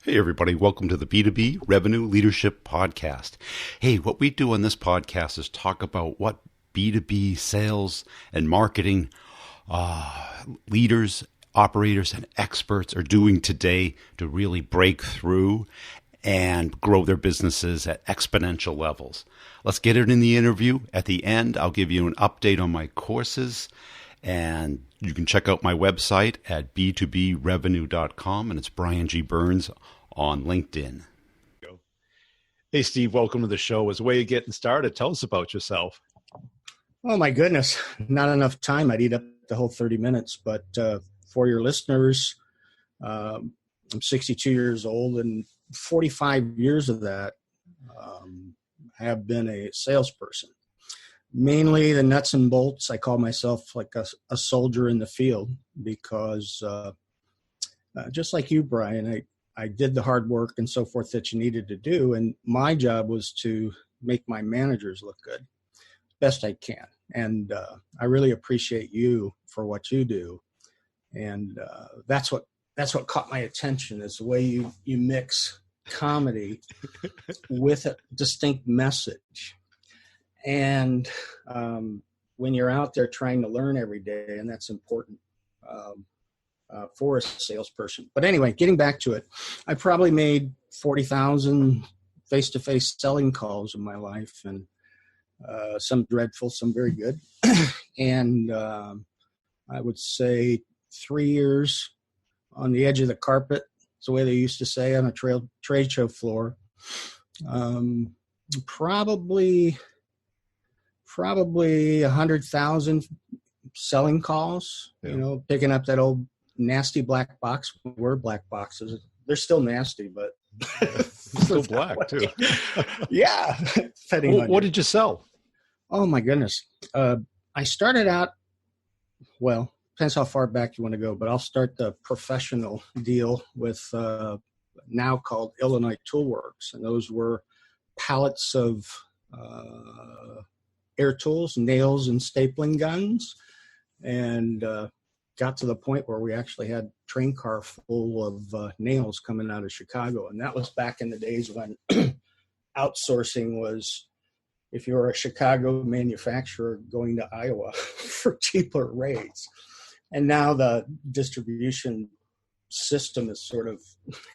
Hey, everybody. Welcome to the B2B Revenue Leadership Podcast. Hey, what we do on this podcast is talk about what B2B sales and marketing leaders, operators, and experts are doing today to really break through and grow their businesses at exponential levels. Let's get it in the interview. At the end, I'll give you an update on my courses, and you can check out my website at b2brevenue.com, and it's Brian G. Burns on LinkedIn. Hey, Steve, welcome to the show. As a way of getting started, tell us about yourself. Oh, my goodness. Not enough time. I'd eat up the whole 30 minutes. But for your listeners, I'm 62 years old, and 45 years of that have been a salesperson. Mainly the nuts and bolts. I call myself like a soldier in the field because just like you, Brian, I did the hard work and so forth that you needed to do. And my job was to make my managers look good best I can. And I really appreciate you for what you do. And that's what caught my attention, is the way you mix comedy with a distinct message. And when you're out there trying to learn every day, and that's important for a salesperson. But anyway, getting back to it, I probably made 40,000 face-to-face selling calls in my life, and some dreadful, some very good. And I would say 3 years on the edge of the carpet. It's the way they used to say on a trade show floor. Probably 100,000 selling calls, picking up that old nasty black box. We're black boxes. They're still nasty, but still black too. Yeah. What did you sell? Oh my goodness. I started out, well, depends how far back you want to go, but I'll start the professional deal with now called Illinois Toolworks. And those were pallets of air tools, nails, and stapling guns, and got to the point where we actually had a train car full of nails coming out of Chicago. And that was back in the days when outsourcing was, if you were a Chicago manufacturer, going to Iowa for cheaper rates. And now the distribution system is sort of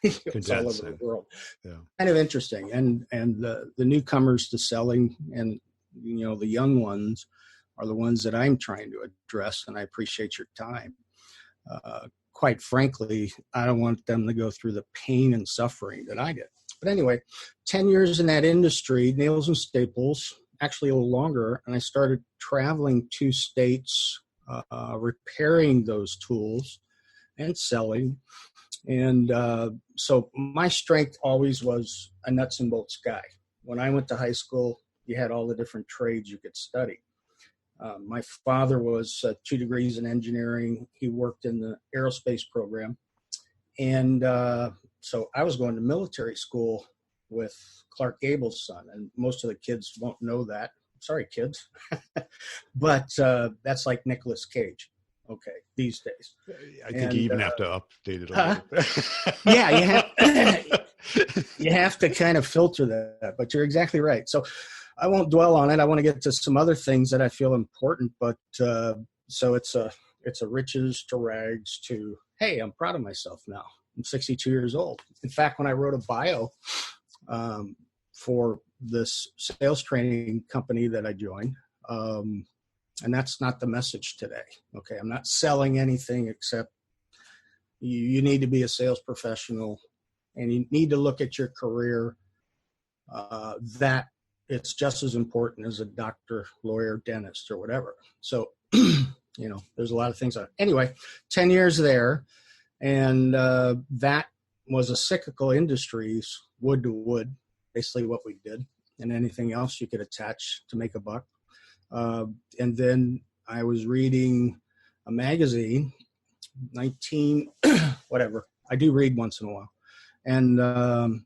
it's all over the world. Yeah. Kind of interesting. And the newcomers to selling, and the young ones are the ones that I'm trying to address, and I appreciate your time. Quite frankly, I don't want them to go through the pain and suffering that I did. But anyway, 10 years in that industry, nails and staples, actually a little longer, and I started traveling to states, repairing those tools and selling. And so my strength always was a nuts and bolts guy. When I went to high school, you had all the different trades you could study. My father was 2 degrees in engineering. He worked in the aerospace program. And so I was going to military school with Clark Gable's son. And most of the kids won't know that. Sorry, kids. But that's like Nicolas Cage. Okay, these days. I think you even have to update it a little bit. Yeah, you have to kind of filter that, but you're exactly right. So I won't dwell on it. I want to get to some other things that I feel important, but so it's a riches to rags to, hey, I'm proud of myself now. I'm 62 years old. In fact, when I wrote a bio for this sales training company that I joined, and that's not the message today. Okay, I'm not selling anything except you need to be a sales professional, and you need to look at your career that it's just as important as a doctor, lawyer, dentist, or whatever. So, there's a lot of things. Anyway, 10 years there, and that was a cyclical industries, wood to wood, basically what we did, and anything else you could attach to make a buck. And then I was reading a magazine, whatever. I do read once in a while. And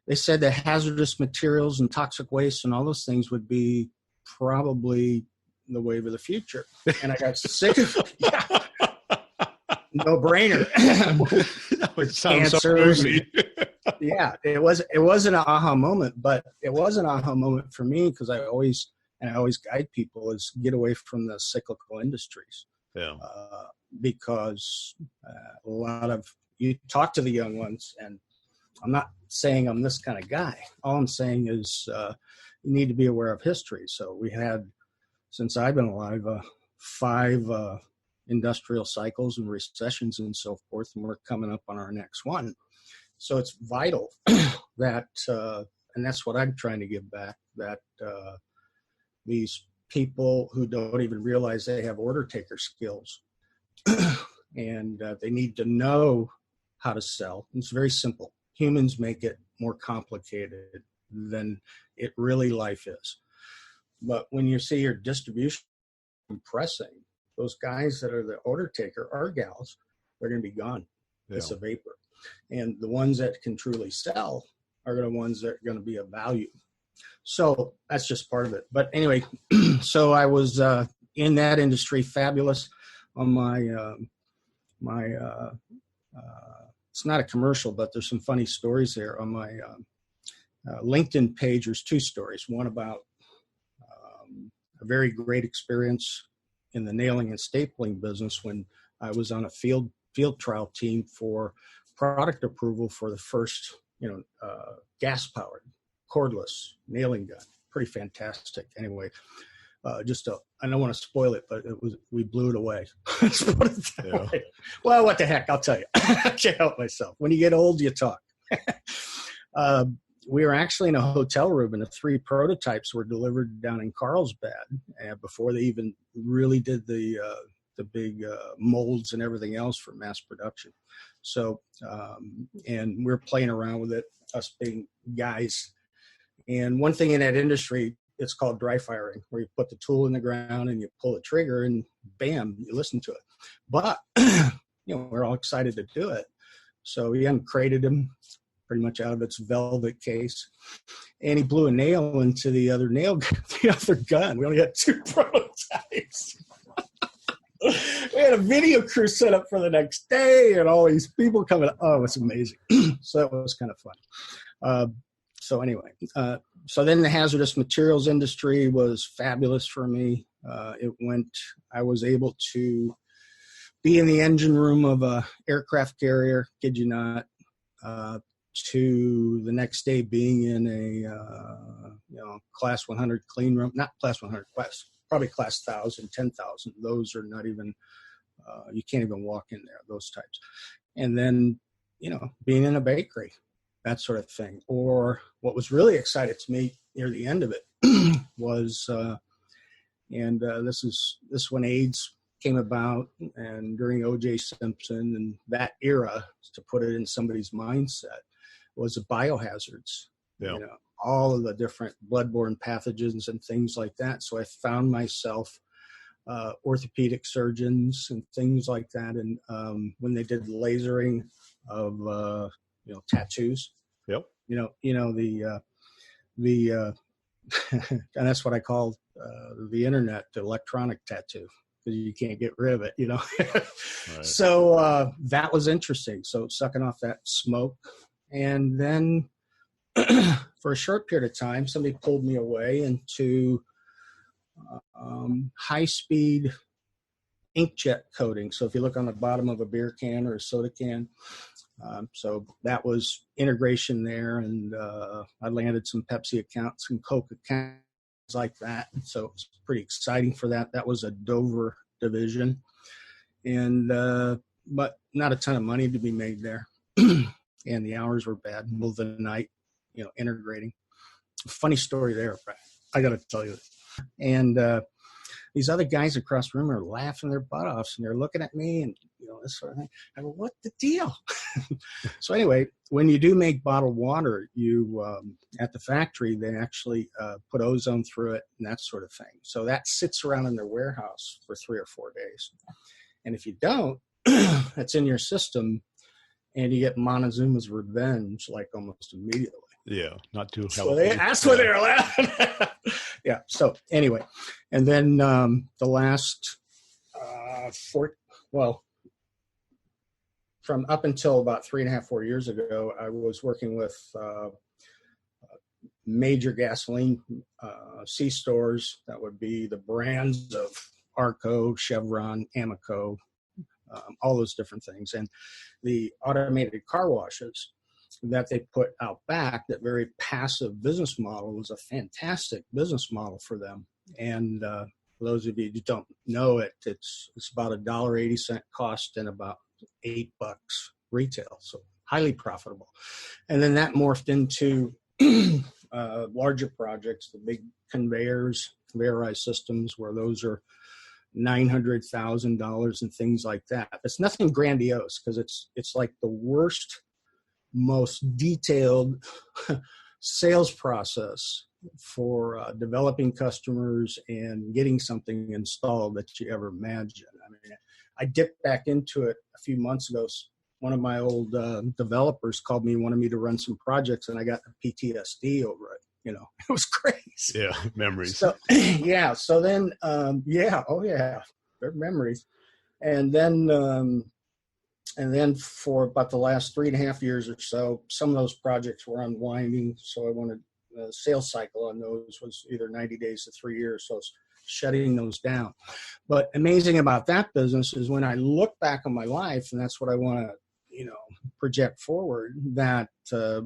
they said that hazardous materials and toxic waste and all those things would be probably the wave of the future. And I got sick of it. Yeah. No brainer. It sounds so cancers. rosy. Yeah, it was an aha moment, but it was an aha moment for me because I always guide people is get away from the cyclical industries. Yeah. Because a lot of you talk to the young ones, and I'm not saying I'm this kind of guy. All I'm saying is you need to be aware of history. So we had, since I've been alive, 5 industrial cycles and recessions and so forth, and we're coming up on our next one. So it's vital that, and that's what I'm trying to give back, that these people who don't even realize they have order taker skills and they need to know how to sell. It's very simple. Humans make it more complicated than it really life is. But when you see your distribution compressing, those guys that are the order taker or gals, they're going to be gone. Yeah. It's a vapor. And the ones that can truly sell are the ones that are going to be of value. So that's just part of it. But anyway, so I was in that industry, fabulous. On my it's not a commercial, but there's some funny stories there. On my LinkedIn page, there's 2 stories. One about a very great experience in the nailing and stapling business when I was on a field trial team for product approval for the first, gas-powered, cordless nailing gun. Pretty fantastic. Anyway, I don't want to spoil it, but we blew it away. Let's put it that way. Well, what the heck? I'll tell you. I can't help myself. When you get old, you talk. We were actually in a hotel room, and the 3 prototypes were delivered down in Carlsbad before they even really did the big molds and everything else for mass production. So, and we're playing around with it, us being guys. And one thing in that industry, it's called dry firing, where you put the tool in the ground and you pull the trigger and bam, you listen to it. But, we're all excited to do it. So we uncrated him pretty much out of its velvet case. And he blew a nail into the other gun. We only had 2 prototypes. We had a video crew set up for the next day and all these people coming. Oh, it's amazing. So that was kind of fun. So anyway, so then the hazardous materials industry was fabulous for me. I was able to be in the engine room of a aircraft carrier, kid you not, to the next day being in a class 100 clean room, not class 100, probably class 1,000, 10,000. Those are not even, you can't even walk in there, those types. And then, being in a bakery, that sort of thing. Or what was really exciting to me near the end of it was, this when AIDS came about, and during O.J. Simpson and that era, to put it in somebody's mindset, was the biohazards. Yeah. All of the different bloodborne pathogens and things like that. So I found myself orthopedic surgeons and things like that. And when they did lasering of tattoos. Yep. The and that's what I call the internet, the electronic tattoo, because you can't get rid of it. Right. So that was interesting. So sucking off that smoke, and then for a short period of time, somebody pulled me away into high-speed inkjet coating. So if you look on the bottom of a beer can or a soda can, so that was integration there, and I landed some Pepsi accounts, some Coke accounts like that. So it's pretty exciting for that. That was a Dover division, and but not a ton of money to be made there, and the hours were bad, middle of the night, integrating. Funny story there, I got to tell you. And these other guys across the room are laughing their butt off, and they're looking at me and this sort of thing. I go, what the deal? So anyway, when you do make bottled water, you at the factory, they actually put ozone through it and that sort of thing. So that sits around in their warehouse for 3 or 4 days. And if you don't, it's in your system, and you get Montezuma's revenge like almost immediately. Yeah, not too healthy. So that's where they're laughing. Yeah. So anyway, and then the last from up until about 3.5, 4 years ago, I was working with major gasoline C-stores. That would be the brands of Arco, Chevron, Amoco, all those different things. And the automated car washes that they put out back, that very passive business model, was a fantastic business model for them. And for those of you who don't know it, it's about $1.80 cost and about $8 retail. So highly profitable. And then that morphed into larger projects, the big conveyorized systems, where those are $900,000 and things like that. It's nothing grandiose, because it's like the worst, most detailed sales process for developing customers and getting something installed that you ever imagine. I mean, I dipped back into it a few months ago. One of my old developers called me and wanted me to run some projects, and I got the PTSD over it. You know, it was crazy. Yeah, memories. So, yeah. So then, they're memories. And then for about the last 3.5 years or so, some of those projects were unwinding. So I wanted the sales cycle on those was either 90 days to 3 years. So it's shutting those down. But amazing about that business is when I look back on my life, and that's what I want to, project forward, that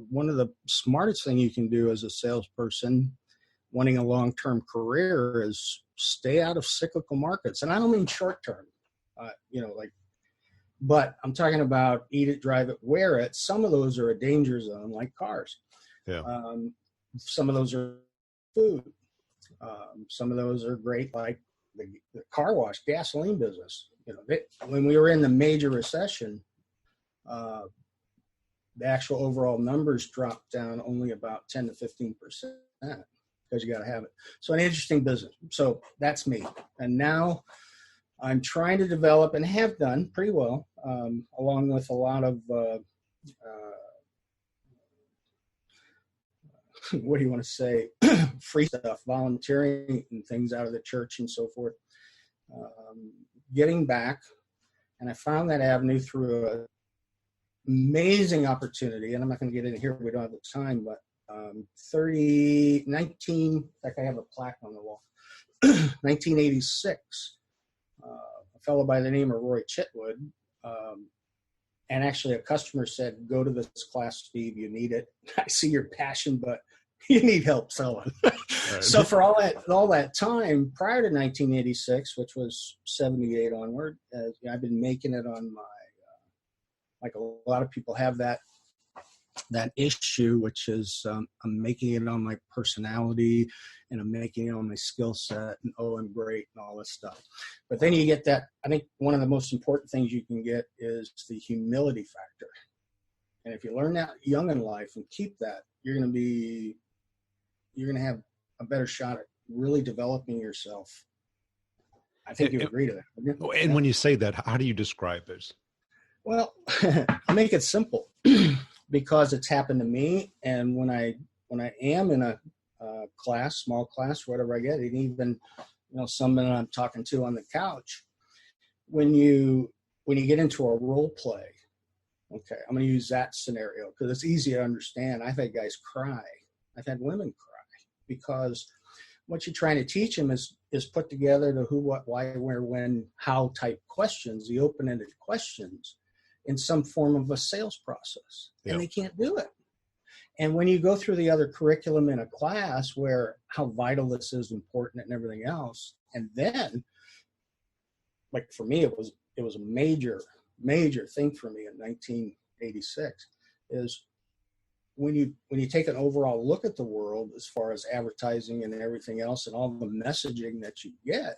one of the smartest thing you can do as a salesperson wanting a long-term career is stay out of cyclical markets. And I don't mean short-term, but I'm talking about eat it, drive it, wear it. Some of those are a danger zone, like cars. Yeah. Some of those are food. Some of those are great, like the car wash, gasoline business. When we were in the major recession, the actual overall numbers dropped down only about 10 to 15%, because you got to have it. So an interesting business. So that's me. And now I'm trying to develop, and have done pretty well, along with a lot of, what do you want to say, free stuff, volunteering and things out of the church and so forth, getting back. And I found that avenue through a amazing opportunity, and I'm not going to get into here, we don't have the time, but 19, in fact, I have a plaque on the wall, 1986, a fellow by the name of Roy Chitwood, and actually a customer said, go to this class, Steve, you need it. I see your passion, but you need help selling. Right. So for all that time, prior to 1986, which was 78 onward, I've been making it on my, like a lot of people have that issue, which is I'm making it on my personality, and I'm making it on my skill set, and I'm great, and all this stuff. But then you get that, I think one of the most important things you can get is the humility factor. And if you learn that young in life and keep that, you're going to have a better shot at really developing yourself. I think you agree to that. And when you say that, how do you describe this? Well, I make it simple because it's happened to me. And when I am in a class, small class, whatever I get, and even someone I'm talking to on the couch, when you get into a role play, okay, I'm going to use that scenario because it's easy to understand. I've had guys cry. I've had women cry because what you're trying to teach them is put together the who, what, why, where, when, how type questions, the open-ended questions, in some form of a sales process. Yep. And they can't do it. And when you go through the other curriculum in a class where how vital this is important and everything else, and then, like for me, it was a major thing for me in 1986, is when you take an overall look at the world as far as advertising and everything else and all the messaging that you get,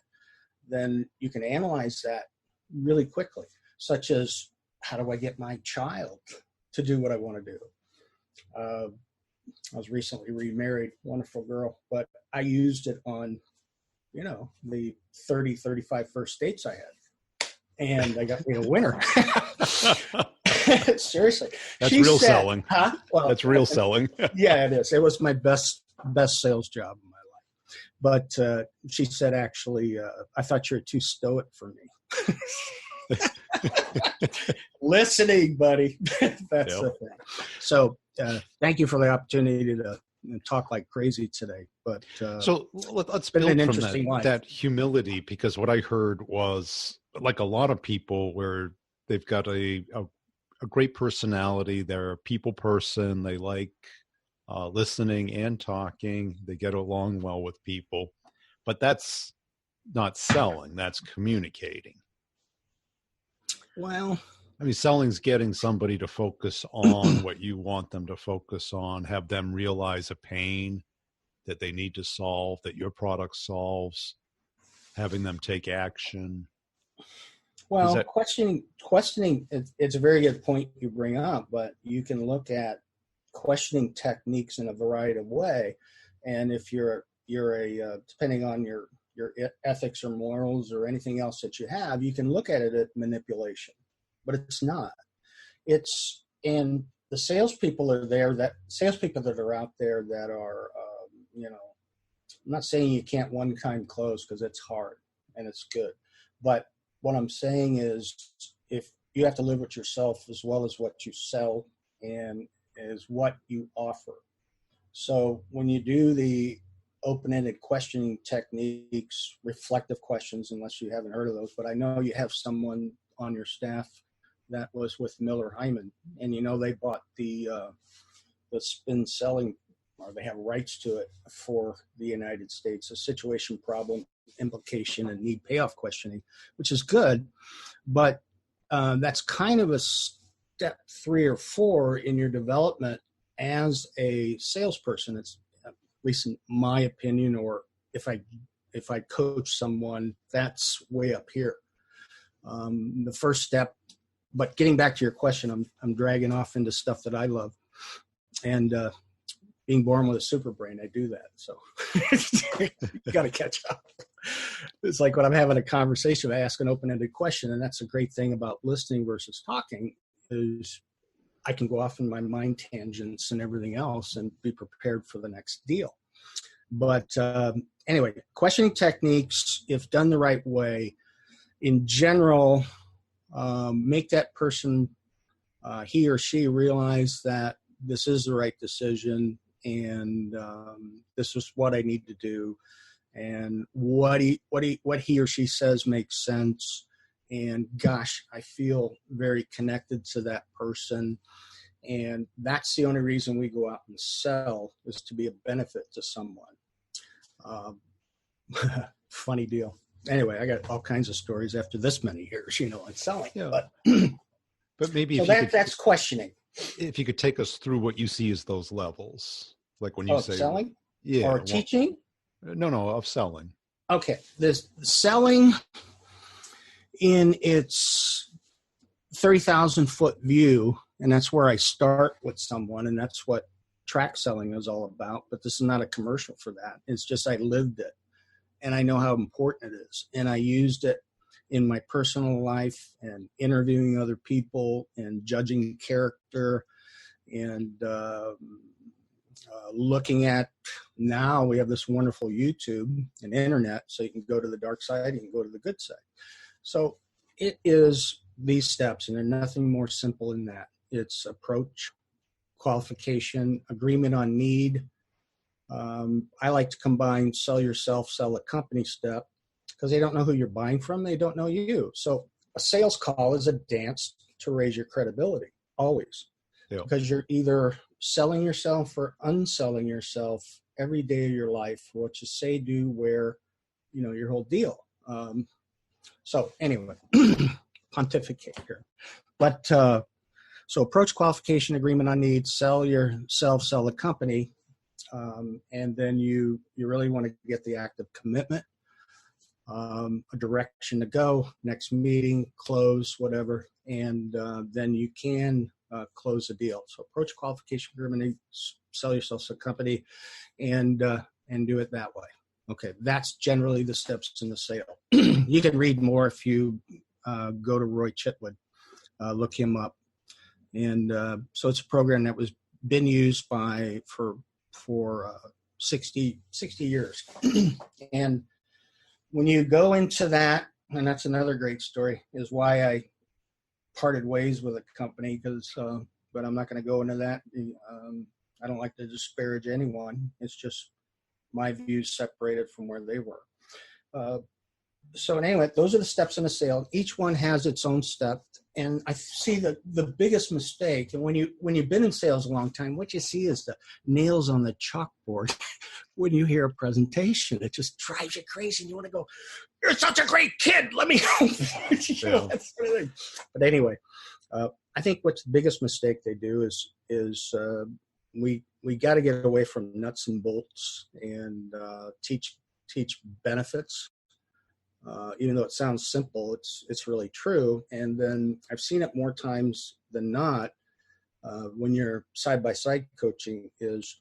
then you can analyze that really quickly, such as, how do I get my child to do what I want to do? I was recently remarried, wonderful girl, but I used it on, the 30, 35 first dates I had. And I got me a winner. Seriously. That's real selling. Huh? Well, that's real selling. Yeah, it is. It was my best sales job in my life. But she said, actually, I thought you were too stoic for me. Listening, buddy. That's Yep. the thing. So thank you for the opportunity to talk like crazy today. But So let's been an build from interesting life. that humility, because what I heard was, like a lot of people, where they've got a great personality. They're a people person. They like listening and talking. They get along well with people, but that's not selling. That's communicating. Well, I mean, selling's getting somebody to focus on what you want them to focus on, have them realize a pain that they need to solve, that your product solves, having them take action. well, questioning. It's a very good point you bring up, but you can look at questioning techniques in a variety of way, and if you're a depending on your ethics or morals or anything else that you have, you can look at it as manipulation, but it's not. It's and the salespeople are there. That salespeople that are out there that are, I'm not saying you can't one-time close, because it's hard and it's good, but what I'm saying is, if you have to live with yourself as well as what you sell and as what you offer. So when you do the open-ended questioning techniques, reflective questions, unless you haven't heard of those, but I know you have someone on your staff that was with Miller Hyman, and they bought the spin selling, or they have rights to it for the United States, a situation, problem, implication, and need payoff questioning, which is good, but that's kind of a step 3 or 4 in your development as a salesperson. It's, at least in my opinion, or if I coach someone, that's way up here. The first step, but getting back to your question, I'm dragging off into stuff that I love, and being born with a super brain, I do that. So you got to catch up. It's like when I'm having a conversation, I ask an open-ended question, and that's the great thing about listening versus talking, is I can go off in my mind tangents and everything else and be prepared for the next deal. But anyway, questioning techniques, if done the right way, in general, make that person, he or she, realize that this is the right decision, and this is what I need to do, and what he or she says makes sense. And gosh, I feel very connected to that person. And that's the only reason we go out and sell, is to be a benefit to someone. Funny deal. Anyway, I got all kinds of stories after this many years, in selling. Yeah. But maybe so that's questioning. If you could take us through what you see as those levels, like when you say selling, or teaching. No, of selling. Okay, this selling in its 30,000 foot view, and that's where I start with someone, and that's what track selling is all about. But this is not a commercial for that. It's just I lived it, and I know how important it is, and I used it in my personal life and interviewing other people and judging character and looking at, now we have this wonderful YouTube and internet, so you can go to the dark side, you can go to the good side. So it is these steps, and there's nothing more simple than that. It's approach, qualification, agreement on need. I like to combine sell yourself, sell a company step, because they don't know who you're buying from. They don't know you. So a sales call is a dance to raise your credibility, always. Yeah. Because you're either selling yourself or unselling yourself every day of your life, what you say, do, where, your whole deal. So anyway, pontificate here. But so approach, qualification, agreement on needs, sell yourself, sell the company. And then you really want to get the active commitment, a direction to go, next meeting, close, whatever. And then you can close the deal. So approach, qualification, agreement, sell yourself to a company, and do it that way. Okay, that's generally the steps in the sale. You can read more if you go to Roy Chitwood, look him up. And so it's a program that was been used for 60 years. And when you go into that, and that's another great story, is why I parted ways with a company, because, but I'm not going to go into that. I don't like to disparage anyone. It's just my views separated from where they were. So anyway, those are the steps in a sale. Each one has its own step. And I see the biggest mistake, and when you've been in sales a long time, what you see is the nails on the chalkboard when you hear a presentation. It just drives you crazy. And you want to go, "You're such a great kid. Let me help." That sort of thing. But anyway, I think what's the biggest mistake they do is we got to get away from nuts and bolts and teach benefits. Even though it sounds simple, it's really true. And then I've seen it more times than not when you're side-by-side coaching, is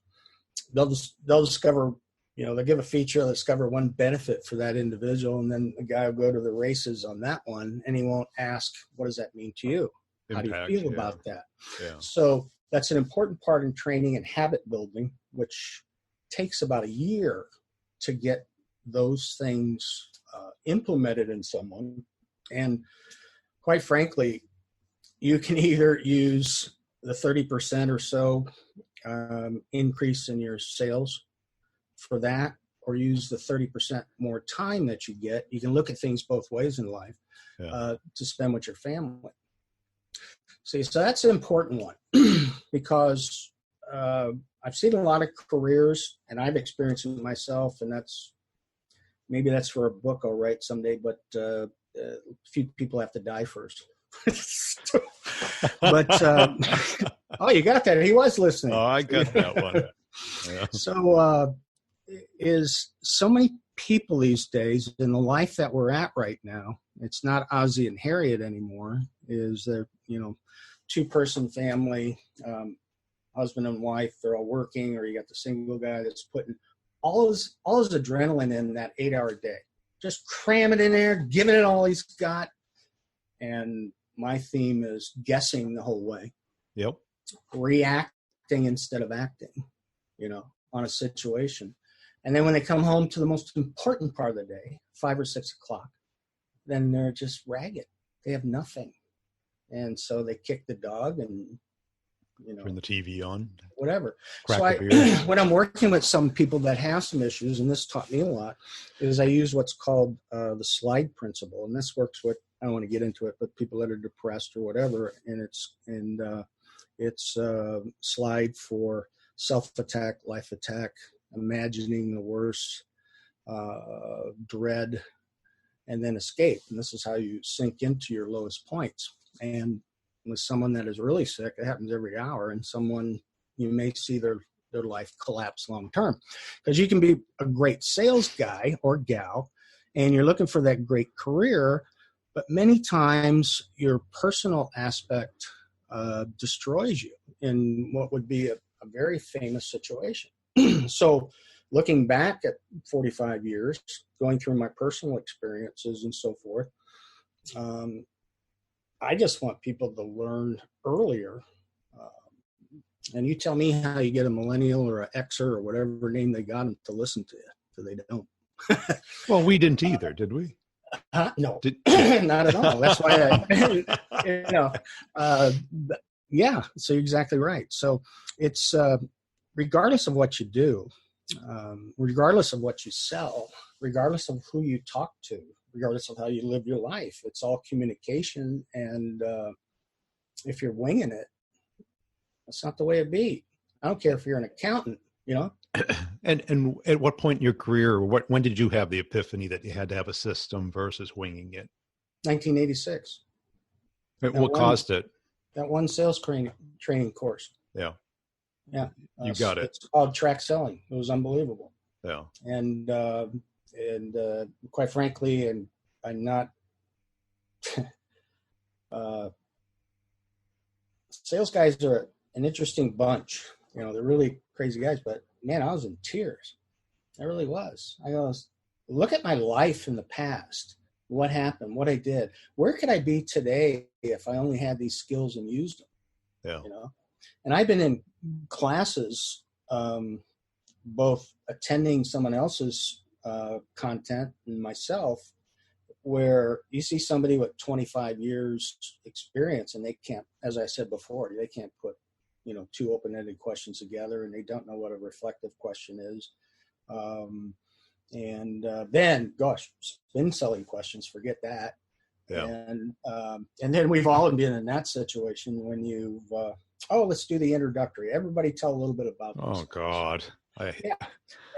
they'll discover, they'll give a feature, they'll discover one benefit for that individual, and then the guy will go to the races on that one, and he won't ask, what does that mean to you? How do you feel about that? Yeah. So that's an important part in training and habit building, which takes about a year to get those things implemented in someone. And quite frankly, you can either use the 30% or so increase in your sales for that, or use the 30% more time that you get. You can look at things both ways in life to spend with your family. See, so that's an important one because I've seen a lot of careers, and I've experienced it myself, and maybe that's for a book I'll write someday, but a few people have to die first. But, oh, you got that. He was listening. Oh, I got that one. Yeah. So is so many people these days in the life that we're at right now, it's not Ozzie and Harriet anymore, is that, two-person family, husband and wife, they're all working, or you got the single guy that's putting all his adrenaline in that 8-hour day. Just cram it in there, giving it all he's got. And my theme is guessing the whole way. Yep. Reacting instead of acting, on a situation. And then when they come home to the most important part of the day, 5 or 6 o'clock, then they're just ragged. They have nothing. And so they kick the dog and, turn the TV on, whatever. Crack so a beer. When I'm working with some people that have some issues, and this taught me a lot, is I use what's called the slide principle. And this works with, I don't want to get into it, but people that are depressed or whatever. And it's slide for self-attack, life attack, imagining the worst, dread, and then escape. And this is how you sink into your lowest points. And with someone that is really sick, it happens every hour, and someone, you may see their life collapse long term. Because you can be a great sales guy or gal, and you're looking for that great career, but many times your personal aspect destroys you in what would be a very famous situation. So looking back at 45 years, going through my personal experiences and so forth, I just want people to learn earlier. And you tell me how you get a millennial or an Xer or whatever name they got them to listen to you, because they don't. Well, we didn't either, did we? No, not at all. That's why yeah, so you're exactly right. So it's regardless of what you do, regardless of what you sell, regardless of who you talk to, regardless of how you live your life, it's all communication. And if you're winging it, that's not the way it be. I don't care if you're an accountant, And at what point in your career, when did you have the epiphany that you had to have a system versus winging it? 1986. What caused it? That one sales training course. Yeah. Yeah. You got it. It's called Track Selling. It was unbelievable. Yeah. And quite frankly, and I'm not, sales guys are an interesting bunch. They're really crazy guys, but man, I was in tears. I really was. I goes, look at my life in the past. What happened? What I did? Where could I be today if I only had these skills and used them? Yeah. And I've been in classes, both attending someone else's content and myself, where you see somebody with 25 years experience and they can't, as I said before, they can't put, two open-ended questions together, and they don't know what a reflective question is. Then, gosh, spin selling questions, forget that. Yeah. And then we've all been in that situation when you've, let's do the introductory. Everybody tell a little bit about this. Oh, God. Yeah.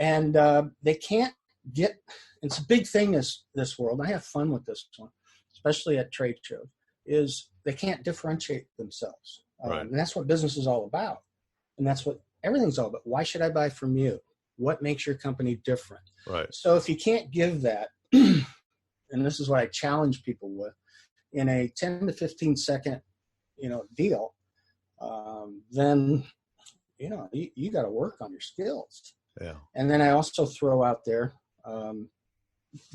And they can't get, it's a big thing this world. I have fun with this one, especially at trade shows, is they can't differentiate themselves. Right. And that's what business is all about. And that's what everything's all about. Why should I buy from you? What makes your company different? Right. So if you can't give that, and this is what I challenge people with, in a 10 to 15 second, deal, then, you got to work on your skills. Yeah. And then I also throw out there,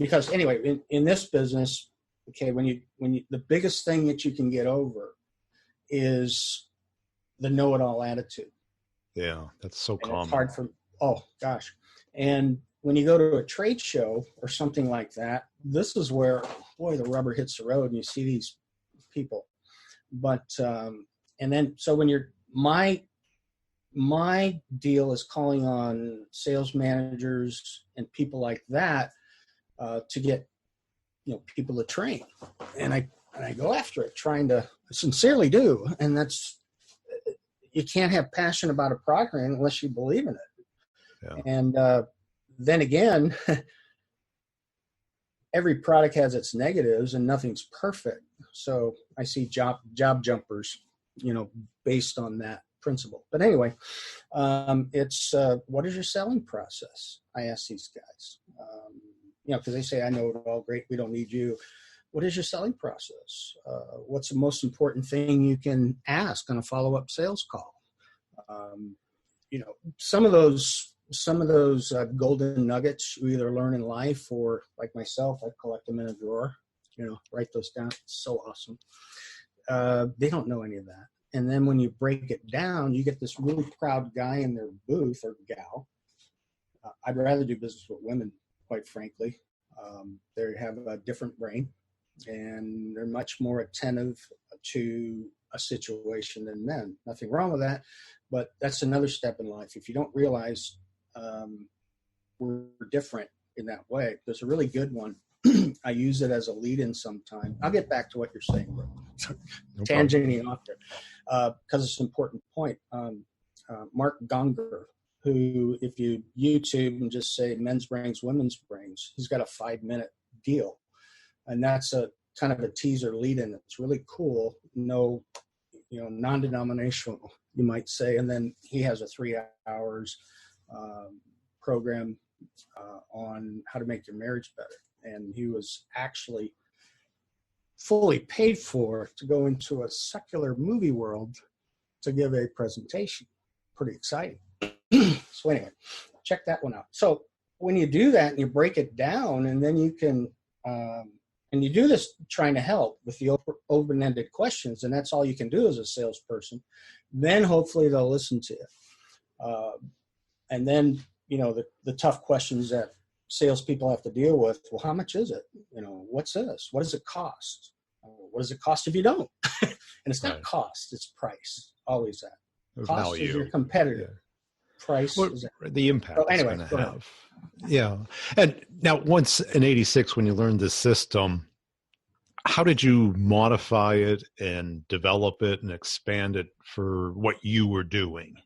because anyway, in this business, okay, when you, the biggest thing that you can get over is the know-it-all attitude. Yeah. That's so common. It's hard for, oh gosh. And when you go to a trade show or something like that, this is where, boy, the rubber hits the road and you see these people. But, and then, so when you're, my deal is calling on sales managers and people like that, to get, people to train. And I go after it, trying to sincerely do. And that's, you can't have passion about a product unless you believe in it. Yeah. And then again, every product has its negatives and nothing's perfect. So I see job jumpers, based on that principle. But anyway, it's what is your selling process? I ask these guys, because they say, I know it all, great, we don't need you. What is your selling process? What's the most important thing you can ask on a follow-up sales call? Some of those golden nuggets you either learn in life, or like myself, I collect them in a drawer, write those down. It's so awesome. They don't know any of that. And then when you break it down, you get this really proud guy in their booth, or gal. I'd rather do business with women, quite frankly. They have a different brain, and they're much more attentive to a situation than men. Nothing wrong with that, but that's another step in life. If you don't realize we're different in that way, there's a really good one. I use it as a lead-in sometime. I'll get back to what you're saying, bro. Tangenting off there, because it's an important point. Mark Gonger, who, if you YouTube and just say men's brains, women's brains, he's got a 5-minute deal. And that's a kind of a teaser lead-in. It's really cool. No, non-denominational, you might say. And then he has a 3 hours program on how to make your marriage better. And he was actually fully paid for to go into a secular movie world to give a presentation. Pretty exciting. So anyway, check that one out. So when you do that and you break it down, and then you can, and you do this trying to help with the open-ended questions, and that's all you can do as a salesperson, then hopefully they'll listen to you. And then, the tough questions that salespeople have to deal with. Well, how much is it? What's this? What does it cost? What does it cost if you don't? And it's not cost, it's price. Always that. Cost Value. is your competitor. Yeah. Price is the impact anyway, it's going to have. Yeah. And now, once in 86, when you learned the system, how did you modify it and develop it and expand it for what you were doing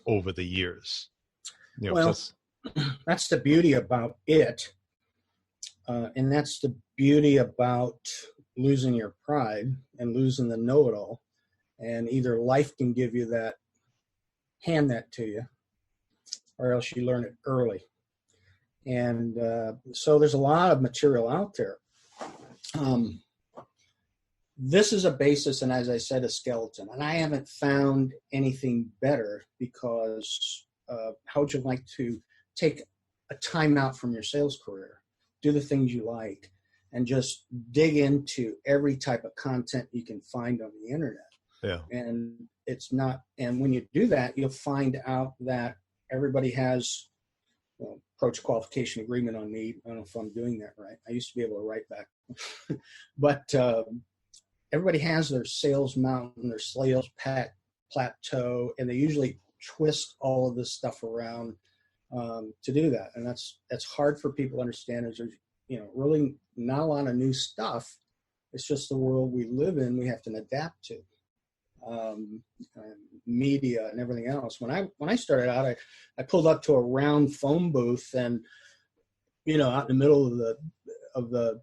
over the years? That's the beauty about it. And that's the beauty about losing your pride and losing the know-it-all. And either life can give you that, hand that to you, or else you learn it early. And so there's a lot of material out there. This is a basis, and as I said, a skeleton. And I haven't found anything better, because how would you like to take a time out from your sales career, do the things you like, and just dig into every type of content you can find on the internet? Yeah. And it's not, and when you do that, you'll find out that everybody has approach qualification agreement on me. I don't know if I'm doing that right. I used to be able to write back. But everybody has their sales mountain, their sales plateau, and they usually twist all of this stuff around to do that. And that's hard for people to understand. Is there's really not a lot of new stuff. It's just the world we live in. We have to adapt to media and everything else. When I started out, I pulled up to a round phone booth, and out in the middle of the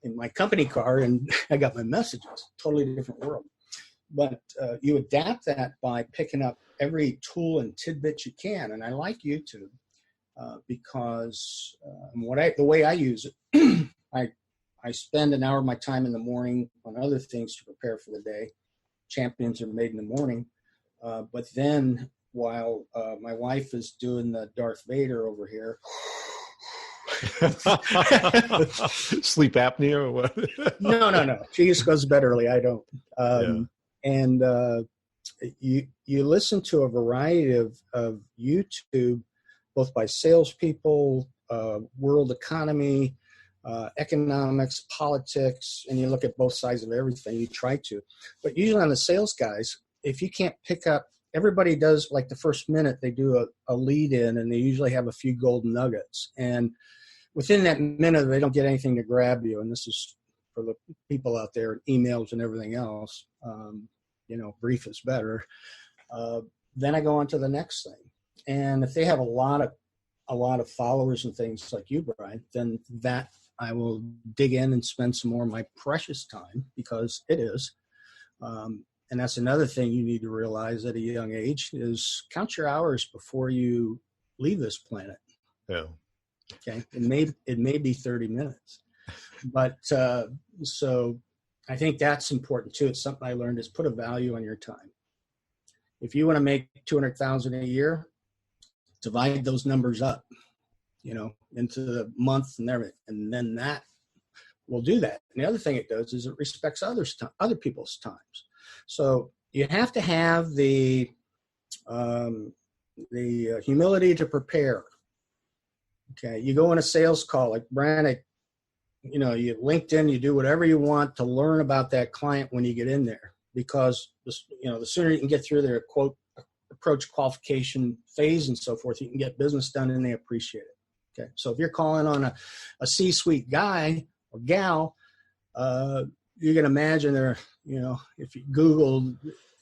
in my company car, and I got my messages. Totally different world. But you adapt that by picking up every tool and tidbit you can. And I like YouTube because the way I use it, I spend an hour of my time in the morning on other things to prepare for the day. Champions are made in the morning. But then while my wife is doing the Darth Vader over here, sleep apnea or what? No. She just goes to bed early. I don't. And you listen to a variety of YouTube, both by salespeople, world economy, economics, politics, and you look at both sides of everything. You try to, but usually on the sales guys, if you can't pick up, everybody does like the first minute they do a lead in, and they usually have a few golden nuggets, and within that minute they don't get anything to grab you. And this is for the people out there, emails and everything else. Brief is better. Then I go on to the next thing, and if they have a lot of followers and things like you, Brian, then that I will dig in and spend some more of my precious time, because it is. And that's another thing you need to realize at a young age is count your hours before you leave this planet. Yeah. Okay. It may be 30 minutes, but so I think that's important too. It's something I learned, is put a value on your time. If you want to make $200,000 a year, divide those numbers up, into the month and everything, and then that will do that. And the other thing it does is it respects other people's times. So you have to have the humility to prepare. Okay, you go on a sales call like Brian. You LinkedIn, you do whatever you want to learn about that client when you get in there, because the sooner you can get through their quote approach qualification phase and so forth, you can get business done, and they appreciate it. Okay, so if you're calling on a C-suite guy or gal, you can imagine if you Google,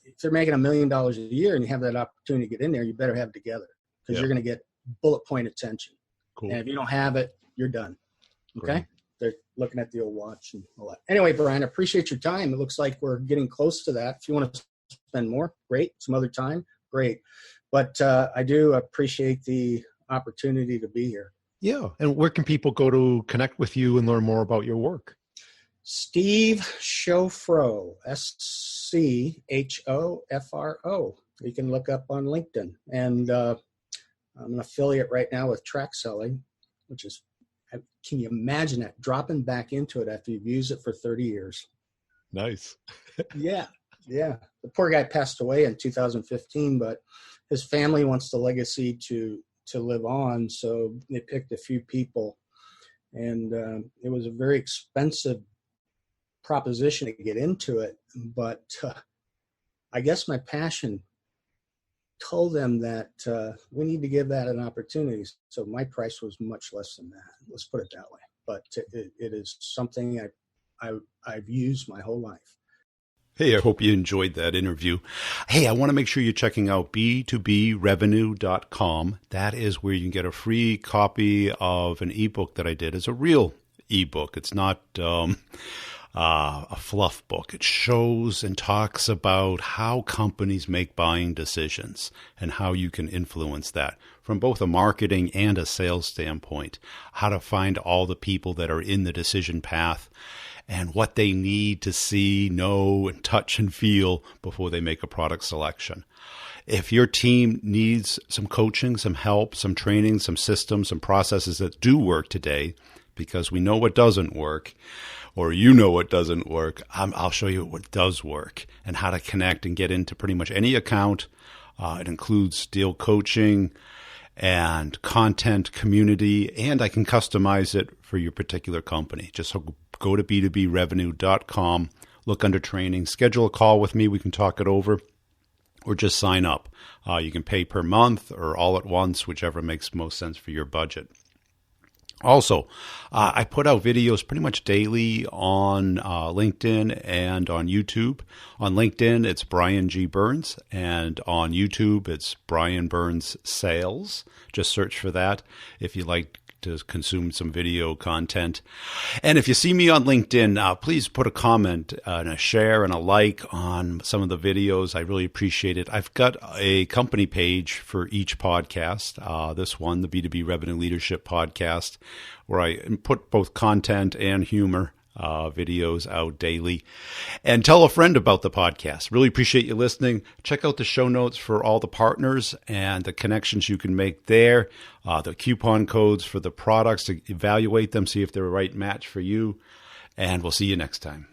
if they're making $1 million a year and you have that opportunity to get in there, you better have it together, because you're going to get bullet point attention. Cool. And if you don't have it, you're done. Okay. Great. They're looking at the old watch and all that. Anyway, Brian, I appreciate your time. It looks like we're getting close to that. If you want to spend more, great. Some other time, great. But I do appreciate the opportunity to be here. Yeah. And where can people go to connect with you and learn more about your work? Steve Schofro, SCHOFRO. You can look up on LinkedIn. And I'm an affiliate right now with Track Selling, which is, can you imagine that, dropping back into it after you've used it for 30 years? Nice. Yeah. The poor guy passed away in 2015, but his family wants the legacy to live on. So they picked a few people, and it was a very expensive proposition to get into it. But I guess my passion told them that we need to give that an opportunity. So my price was much less than that. Let's put it that way. But it is something I've used my whole life. Hey, I hope you enjoyed that interview. Hey, I want to make sure you're checking out b2brevenue.com. That is where you can get a free copy of an ebook that I did. It's a real ebook. It's not a fluff book. It shows and talks about how companies make buying decisions and how you can influence that from both a marketing and a sales standpoint, how to find all the people that are in the decision path and what they need to see, know, and touch and feel before they make a product selection. If your team needs some coaching, some help, some training, some systems, some processes that do work today, because we know what doesn't work, or what doesn't work, I'll show you what does work and how to connect and get into pretty much any account. It includes deal coaching, and content community, and I can customize it for your particular company. Just go to b2brevenue.com, look under training, schedule a call with me. We can talk it over, or just sign up. You can pay per month or all at once, whichever makes most sense for your budget. Also, I put out videos pretty much daily on LinkedIn and on YouTube. On LinkedIn, it's Brian G. Burns, and on YouTube, it's Brian Burns Sales. Just search for that if you like to consume some video content. And if you see me on LinkedIn, please put a comment and a share and a like on some of the videos. I really appreciate it. I've got a company page for each podcast. This one, the B2B Revenue Leadership Podcast, where I put both content and humor videos out daily. And tell a friend about the podcast. Really appreciate you listening. Check out the show notes for all the partners and the connections you can make there, the coupon codes for the products to evaluate them, see if they're a right match for you. And we'll see you next time.